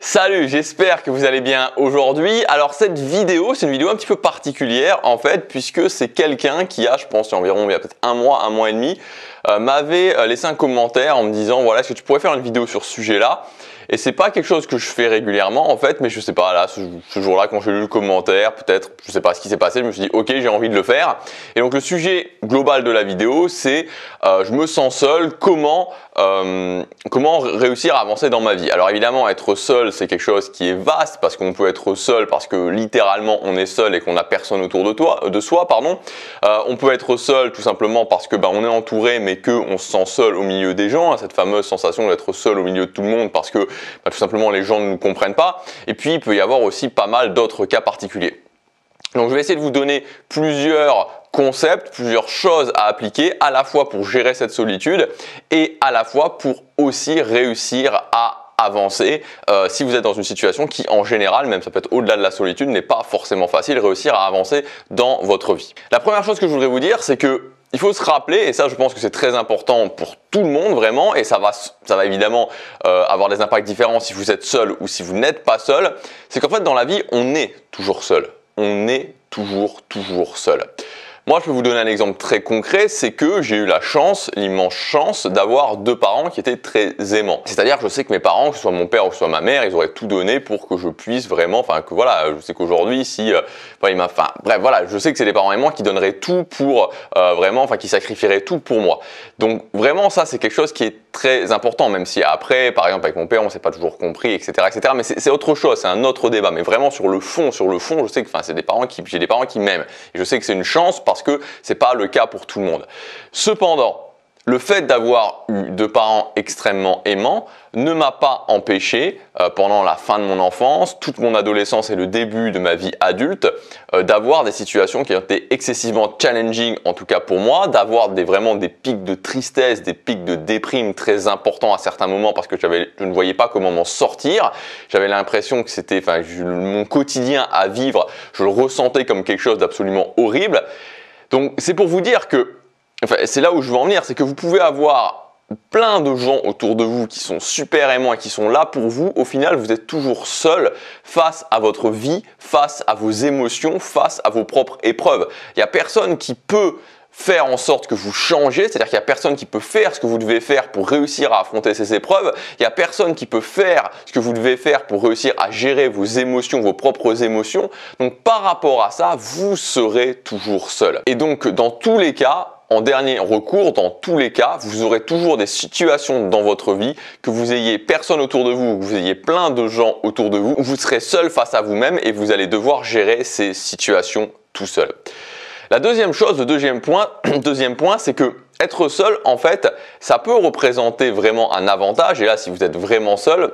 Salut, j'espère que vous allez bien aujourd'hui. Alors cette vidéo, c'est une vidéo un petit peu particulière en fait, puisque c'est quelqu'un qui a, je pense, il y a peut-être un mois et demi, m'avait laissé un commentaire en me disant voilà, est-ce que tu pourrais faire une vidéo sur ce sujet-là? Et c'est pas quelque chose que je fais régulièrement en fait, mais je sais pas, là, ce jour-là, quand j'ai lu le commentaire, peut-être, je sais pas ce qui s'est passé, je me suis dit ok, j'ai envie de le faire. Et donc le sujet global de la vidéo, c'est je me sens seul, comment réussir à avancer dans ma vie. Alors évidemment, être seul, c'est quelque chose qui est vaste, parce qu'on peut être seul parce que littéralement on est seul et qu'on n'a personne autour de soi. On peut être seul tout simplement parce que on est entouré mais qu'on se sent seul au milieu des gens, hein, cette fameuse sensation d'être seul au milieu de tout le monde parce que tout simplement les gens ne nous comprennent pas. Et puis il peut y avoir aussi pas mal d'autres cas particuliers. Donc je vais essayer de vous donner plusieurs concepts, plusieurs choses à appliquer à la fois pour gérer cette solitude et à la fois pour aussi réussir à avancer si vous êtes dans une situation qui en général, même ça peut être au-delà de la solitude, n'est pas forcément facile, réussir à avancer dans votre vie. La première chose que je voudrais vous dire, c'est que il faut se rappeler, et ça je pense que c'est très important pour tout le monde vraiment, et ça va évidemment avoir des impacts différents si vous êtes seul ou si vous n'êtes pas seul, c'est qu'en fait dans la vie on est toujours seul. On est toujours seul. Moi, je peux vous donner un exemple très concret, c'est que j'ai eu la chance, l'immense chance d'avoir deux parents qui étaient très aimants. C'est-à-dire que je sais que mes parents, que ce soit mon père ou que ce soit ma mère, ils auraient tout donné pour que je puisse vraiment, que voilà, je sais qu'aujourd'hui, je sais que c'est des parents aimants qui donneraient tout pour qui sacrifieraient tout pour moi. Donc vraiment, ça, c'est quelque chose qui est très important, même si après, par exemple, avec mon père, on s'est pas toujours compris, etc., etc. Mais c'est autre chose, c'est un autre débat. Mais vraiment sur le fond, je sais que, j'ai des parents qui m'aiment. Et je sais que c'est une chance parce que c'est pas le cas pour tout le monde. Cependant, le fait d'avoir eu deux parents extrêmement aimants ne m'a pas empêché, pendant la fin de mon enfance, toute mon adolescence et le début de ma vie adulte, d'avoir des situations qui ont été excessivement challenging, en tout cas pour moi, d'avoir vraiment des pics de tristesse, des pics de déprime très importants à certains moments parce que je ne voyais pas comment m'en sortir. J'avais l'impression que c'était mon quotidien à vivre, je le ressentais comme quelque chose d'absolument horrible. Donc c'est pour vous dire que, c'est là où je veux en venir, c'est que vous pouvez avoir plein de gens autour de vous qui sont super aimants et qui sont là pour vous. Au final, vous êtes toujours seul face à votre vie, face à vos émotions, face à vos propres épreuves. Il n'y a personne qui peut faire en sorte que vous changez, c'est-à-dire qu'il n'y a personne qui peut faire ce que vous devez faire pour réussir à affronter ces épreuves, il n'y a personne qui peut faire ce que vous devez faire pour réussir à gérer vos émotions, vos propres émotions. Donc par rapport à ça, vous serez toujours seul. Et donc dans tous les cas, en dernier recours, dans tous les cas, vous aurez toujours des situations dans votre vie, que vous ayez personne autour de vous, que vous ayez plein de gens autour de vous, où vous serez seul face à vous-même et vous allez devoir gérer ces situations tout seul. La deuxième chose, le deuxième point, c'est que être seul, en fait, ça peut représenter vraiment un avantage. Et là, si vous êtes vraiment seul,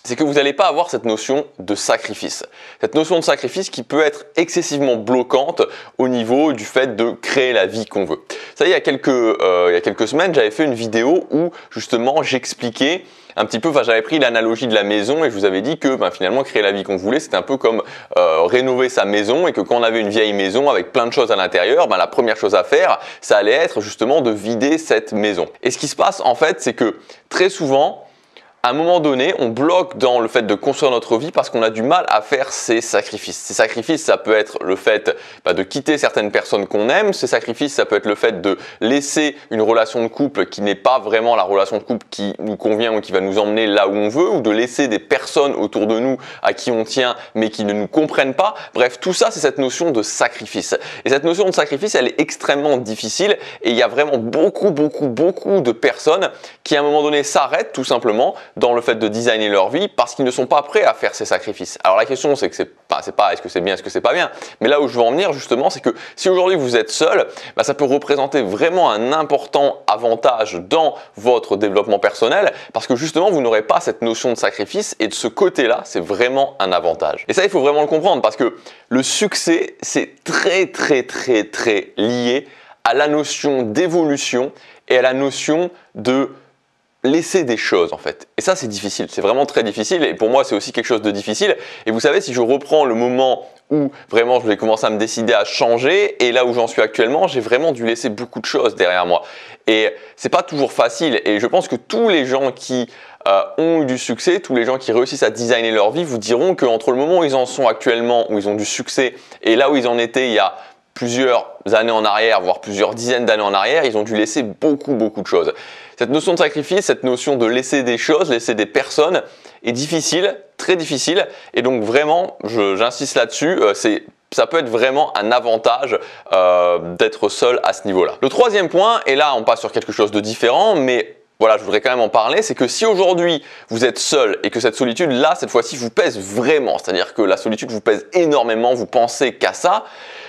c'est que vous n'allez pas avoir cette notion de sacrifice. Cette notion de sacrifice qui peut être excessivement bloquante au niveau du fait de créer la vie qu'on veut. Ça y est, il y a quelques semaines, j'avais fait une vidéo où justement j'expliquais un petit peu, j'avais pris l'analogie de la maison et je vous avais dit que finalement créer la vie qu'on voulait, c'était un peu comme rénover sa maison et que quand on avait une vieille maison avec plein de choses à l'intérieur, la première chose à faire, ça allait être justement de vider cette maison. Et ce qui se passe en fait, c'est que très souvent, à un moment donné, on bloque dans le fait de construire notre vie parce qu'on a du mal à faire ces sacrifices. Ces sacrifices, ça peut être le fait de quitter certaines personnes qu'on aime. Ces sacrifices, ça peut être le fait de laisser une relation de couple qui n'est pas vraiment la relation de couple qui nous convient ou qui va nous emmener là où on veut, ou de laisser des personnes autour de nous à qui on tient mais qui ne nous comprennent pas. Bref, tout ça, c'est cette notion de sacrifice. Et cette notion de sacrifice, elle est extrêmement difficile et il y a vraiment beaucoup de personnes qui à un moment donné s'arrêtent tout simplement dans le fait de designer leur vie parce qu'ils ne sont pas prêts à faire ces sacrifices. Alors la question c'est que c'est pas est-ce que c'est bien, est-ce que c'est pas bien, mais là où je veux en venir justement, c'est que si aujourd'hui vous êtes seul, ça peut représenter vraiment un important avantage dans votre développement personnel parce que justement vous n'aurez pas cette notion de sacrifice et de ce côté-là, c'est vraiment un avantage. Et ça, il faut vraiment le comprendre parce que le succès, c'est très lié à la notion d'évolution et à la notion de laisser des choses en fait. Et ça c'est difficile, c'est vraiment très difficile et pour moi c'est aussi quelque chose de difficile. Et vous savez, si je reprends le moment où vraiment je vais commencer à me décider à changer et là où j'en suis actuellement, j'ai vraiment dû laisser beaucoup de choses derrière moi. Et c'est pas toujours facile et je pense que tous les gens qui ont eu du succès, tous les gens qui réussissent à designer leur vie vous diront qu'entre le moment où ils en sont actuellement, où ils ont du succès et là où ils en étaient il y a plusieurs années en arrière, voire plusieurs dizaines d'années en arrière, ils ont dû laisser beaucoup de choses. Cette notion de sacrifice, cette notion de laisser des choses, laisser des personnes est difficile, très difficile. Et donc vraiment, j'insiste là-dessus, ça peut être vraiment un avantage d'être seul à ce niveau-là. Le troisième point, et là on passe sur quelque chose de différent, mais voilà, je voudrais quand même en parler, c'est que si aujourd'hui vous êtes seul et que cette solitude là, cette fois-ci, vous pèse vraiment, c'est-à-dire que la solitude vous pèse énormément, vous pensez qu'à ça,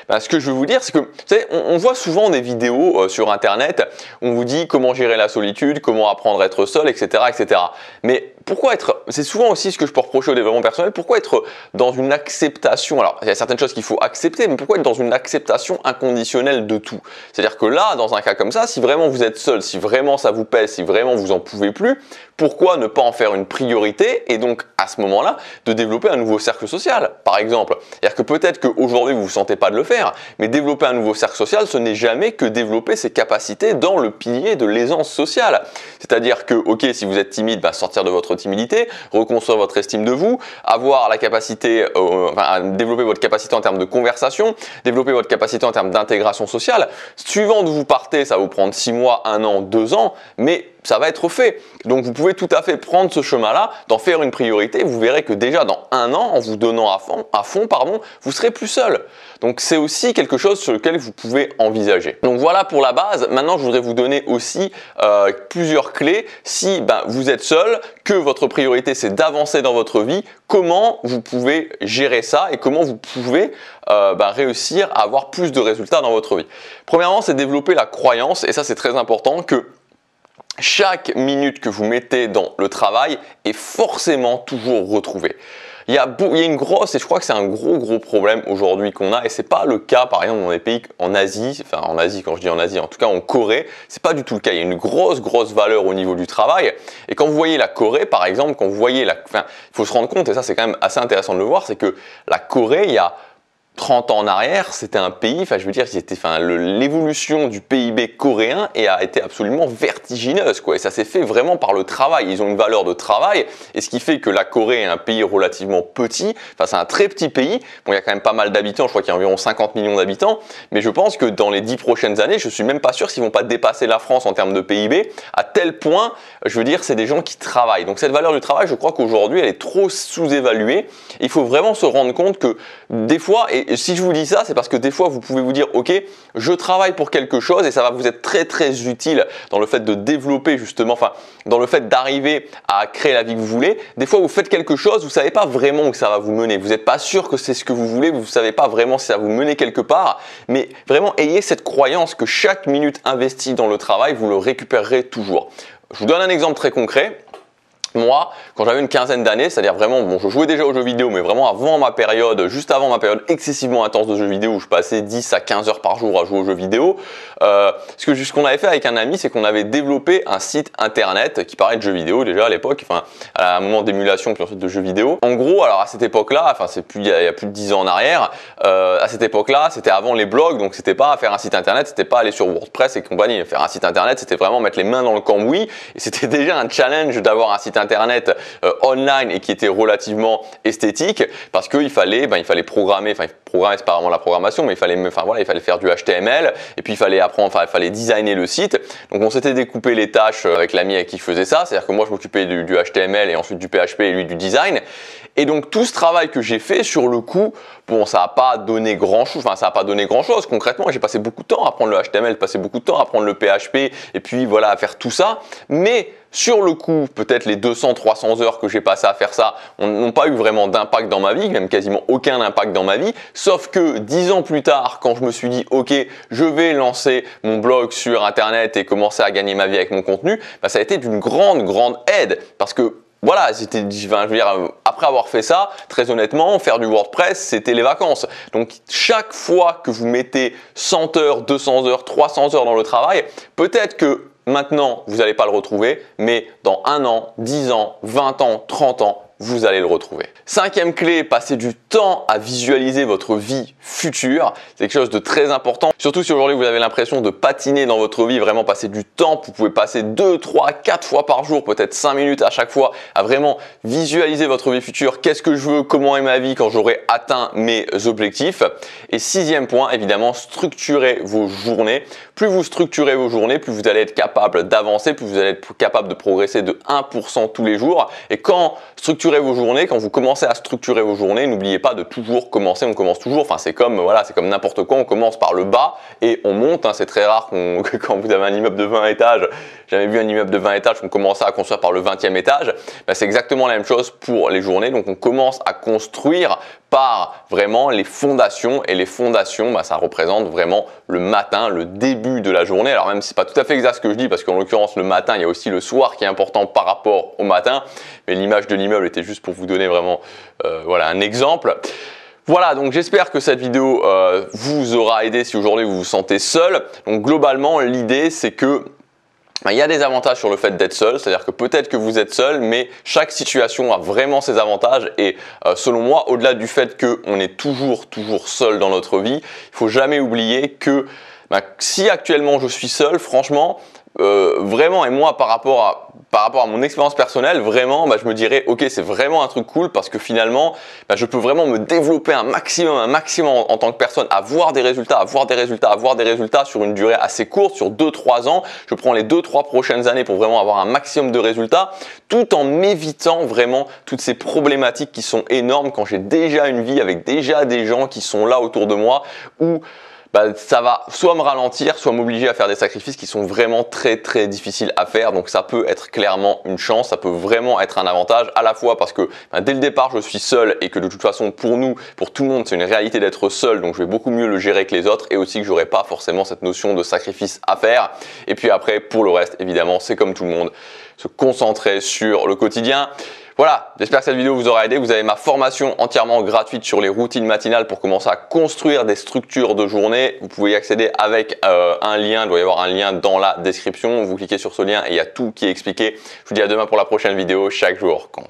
ben, ce que je veux vous dire, c'est que vous savez, on voit souvent des vidéos sur internet où on vous dit comment gérer la solitude, comment apprendre à être seul, etc. etc. Mais pourquoi être, c'est souvent aussi ce que je peux reprocher au développement personnel, pourquoi être dans une acceptation, alors il y a certaines choses qu'il faut accepter, mais pourquoi être dans une acceptation inconditionnelle de tout? C'est-à-dire que là, dans un cas comme ça, si vraiment vous êtes seul, si vraiment ça vous pèse, si vraiment vous en pouvez plus, pourquoi ne pas en faire une priorité et donc à ce moment-là, de développer un nouveau cercle social, par exemple? C'est-à-dire que peut-être qu'aujourd'hui vous ne vous sentez pas de le faire, mais développer un nouveau cercle social, ce n'est jamais que développer ses capacités dans le pilier de l'aisance sociale. C'est-à-dire que, ok, si vous êtes timide, bah, sortir de votre timidité, reconstruire votre estime de vous, avoir la capacité, développer votre capacité en termes de conversation, développer votre capacité en termes d'intégration sociale. Suivant d'où vous partez, ça va vous prendre 6 mois, 1 an, 2 ans, mais ça va être fait. Donc vous pouvez tout à fait prendre ce chemin-là, d'en faire une priorité. Vous verrez que déjà dans 1 an, en vous donnant à fond, vous serez plus seul. Donc c'est aussi quelque chose sur lequel vous pouvez envisager. Donc voilà pour la base. Maintenant, je voudrais vous donner aussi plusieurs clés. Si vous êtes seul, que votre priorité c'est d'avancer dans votre vie, comment vous pouvez gérer ça et comment vous pouvez réussir à avoir plus de résultats dans votre vie. Premièrement, c'est développer la croyance, et ça c'est très important, que chaque minute que vous mettez dans le travail est forcément toujours retrouvée. Il y a une grosse, et je crois que c'est un gros problème aujourd'hui qu'on a, et c'est pas le cas par exemple dans des pays en Asie, enfin en Asie, quand je dis en Asie, en tout cas en Corée, c'est pas du tout le cas. Il y a une grosse valeur au niveau du travail, et quand vous voyez la Corée par exemple, quand vous voyez il faut se rendre compte, et ça c'est quand même assez intéressant de le voir, c'est que la Corée, il y a 30 ans en arrière, c'était un pays, l'évolution du PIB coréen a été absolument vertigineuse, quoi. Et ça s'est fait vraiment par le travail. Ils ont une valeur de travail, et ce qui fait que la Corée est un pays relativement petit. Enfin, c'est un très petit pays. Bon, il y a quand même pas mal d'habitants. Je crois qu'il y a environ 50 millions d'habitants. Mais je pense que dans les 10 prochaines années, je suis même pas sûr s'ils vont pas dépasser la France en termes de PIB. À tel point, je veux dire, c'est des gens qui travaillent. Donc cette valeur du travail, je crois qu'aujourd'hui, elle est trop sous-évaluée. Il faut vraiment se rendre compte que des fois, et si je vous dis ça, c'est parce que des fois, vous pouvez vous dire, ok, je travaille pour quelque chose et ça va vous être très utile dans le fait de développer justement, dans le fait d'arriver à créer la vie que vous voulez. Des fois, vous faites quelque chose, vous ne savez pas vraiment où ça va vous mener. Vous n'êtes pas sûr que c'est ce que vous voulez, vous ne savez pas vraiment si ça va vous mener quelque part. Mais vraiment, ayez cette croyance que chaque minute investie dans le travail, vous le récupérerez toujours. Je vous donne un exemple très concret. Moi, quand j'avais une quinzaine d'années, c'est-à-dire vraiment, bon, je jouais déjà aux jeux vidéo, mais vraiment juste avant ma période excessivement intense de jeux vidéo où je passais 10 à 15 heures par jour à jouer aux jeux vidéo, ce qu'on avait fait avec un ami, c'est qu'on avait développé un site internet qui parlait de jeux vidéo déjà à l'époque, à un moment d'émulation puis ensuite de jeux vidéo. En gros, alors à cette époque-là, il y a plus de 10 ans en arrière, à cette époque-là, c'était avant les blogs, donc c'était pas faire un site internet, c'était pas aller sur WordPress et compagnie. Faire un site internet, c'était vraiment mettre les mains dans le cambouis, et c'était déjà un challenge d'avoir un site internet online et qui était relativement esthétique parce qu'il fallait programmer, programmer c'est pas vraiment la programmation, mais il fallait faire du HTML et puis il fallait designer le site. Donc on s'était découpé les tâches avec l'ami avec qui je faisais ça, c'est-à-dire que moi je m'occupais du HTML et ensuite du PHP et lui du design. Et donc tout ce travail que j'ai fait sur le coup, bon, ça n'a pas donné grand-chose, concrètement. J'ai passé beaucoup de temps à apprendre le HTML, passé beaucoup de temps à apprendre le PHP et puis voilà, à faire tout ça. Mais sur le coup, peut-être les 200-300 heures que j'ai passé à faire ça n'ont pas eu vraiment d'impact dans ma vie, même quasiment aucun impact dans ma vie. Sauf que 10 ans plus tard, quand je me suis dit, ok, je vais lancer mon blog sur Internet et commencer à gagner ma vie avec mon contenu, ça a été d'une grande aide parce que voilà, après avoir fait ça, très honnêtement, faire du WordPress, c'était les vacances. Donc, chaque fois que vous mettez 100 heures, 200 heures, 300 heures dans le travail, peut-être que Maintenant, vous n'allez pas le retrouver, mais dans 1 an, 10 ans, 20 ans, 30 ans, vous allez le retrouver. 5e clé, passez du temps à visualiser votre vie future. C'est quelque chose de très important. Surtout si aujourd'hui vous avez l'impression de patiner dans votre vie, vraiment passer du temps. Vous pouvez passer 2, 3, 4 fois par jour, peut-être 5 minutes à chaque fois, à vraiment visualiser votre vie future. Qu'est-ce que je veux? Comment est ma vie quand j'aurai atteint mes objectifs? Et 6e point, évidemment, structurez vos journées. Plus vous structurez vos journées, plus vous allez être capable d'avancer, plus vous allez être capable de progresser de 1% tous les jours. Et quand structurez vos journées, quand vous commencez à structurer vos journées, n'oubliez pas de toujours commencer, on commence toujours, enfin c'est comme voilà, c'est comme n'importe quoi, on commence par le bas et on monte, hein. C'est très rare que quand vous avez un immeuble de 20 étages, j'avais vu un immeuble de 20 étages qu'on commençait à construire par le 20e étage, ben, c'est exactement la même chose pour les journées, donc on commence à construire par vraiment les fondations, et les fondations, ben, ça représente vraiment le matin, le début de la journée. Alors même si c'est pas tout à fait exact ce que je dis, parce qu'en l'occurrence le matin, il y a aussi le soir qui est important par rapport au matin, mais l'image de l'immeuble était juste pour vous donner vraiment voilà, un exemple. Voilà, donc j'espère que cette vidéo vous aura aidé si aujourd'hui vous vous sentez seul. Donc globalement, l'idée c'est que il y a des avantages sur le fait d'être seul, c'est-à-dire que peut-être que vous êtes seul, mais chaque situation a vraiment ses avantages et selon moi, au-delà du fait qu'on est toujours seul dans notre vie, il ne faut jamais oublier que si actuellement je suis seul, franchement, vraiment, et moi par rapport à mon expérience personnelle, vraiment, je me dirais ok, c'est vraiment un truc cool parce que finalement, je peux vraiment me développer un maximum en tant que personne, avoir des résultats sur une durée assez courte, sur 2-3 ans. Je prends les 2-3 prochaines années pour vraiment avoir un maximum de résultats, tout en m'évitant vraiment toutes ces problématiques qui sont énormes quand j'ai déjà une vie avec déjà des gens qui sont là autour de moi où ça va soit me ralentir, soit m'obliger à faire des sacrifices qui sont vraiment très difficiles à faire. Donc ça peut être clairement une chance, ça peut vraiment être un avantage à la fois parce que dès le départ je suis seul et que de toute façon pour nous, pour tout le monde, c'est une réalité d'être seul, donc je vais beaucoup mieux le gérer que les autres, et aussi que j'aurai pas forcément cette notion de sacrifice à faire. Et puis après, pour le reste, évidemment, c'est comme tout le monde, se concentrer sur le quotidien. Voilà, j'espère que cette vidéo vous aura aidé. Vous avez ma formation entièrement gratuite sur les routines matinales pour commencer à construire des structures de journée. Vous pouvez y accéder avec un lien, il doit y avoir un lien dans la description. Vous cliquez sur ce lien et il y a tout qui est expliqué. Je vous dis à demain pour la prochaine vidéo. Chaque jour compte.